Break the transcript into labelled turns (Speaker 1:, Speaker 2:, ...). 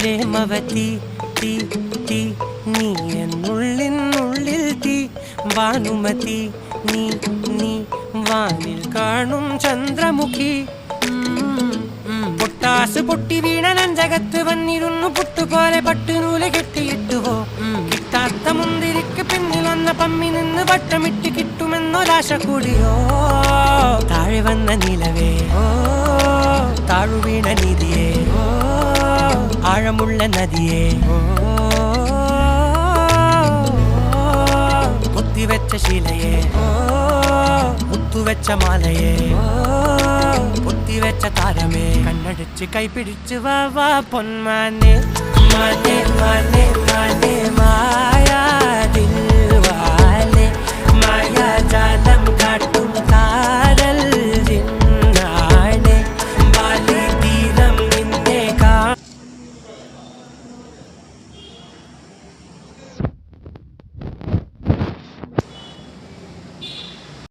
Speaker 1: പ്രേമവതി തീ തീ നീ എന്നുള്ളിനുള്ളിൽ തീ ഭാനുമതി നീ നീ വാനിൽ കാണും ചന്ദ്രമുഖി പൊട്ടാസ് പൊട്ടി വീണ നെഞ്ചകത്ത് വന്നിരുന്നു പുട്ടുപോലെ പട്ടുനൂല് കെട്ടിയിട്ടുവോ കിട്ടാത്ത മുന്തിരിക്ക് പിന്നിൽ വന്ന പമ്മി നിന്ന് വട്ടമിട്ട് കിട്ടുമെന്നൊരാശ കൂടിയോ താഴെ വന്ന നിലവേ താഴു വീണ നിധിയേ ആഴമുള്ള നദിയേ പൊത്തിവെച്ച ശിലയെ മുത്തുവെച്ച മാലയെ പൊത്തിവെച്ച താരമേ കണ്ണടിച്ച് കൈപിടിച്ച് വാ വാ പൊന്മാനെ മാനെ മാനെ മാനെ മായാ ദിൽവാലെ മായാജാലം കാട്ടും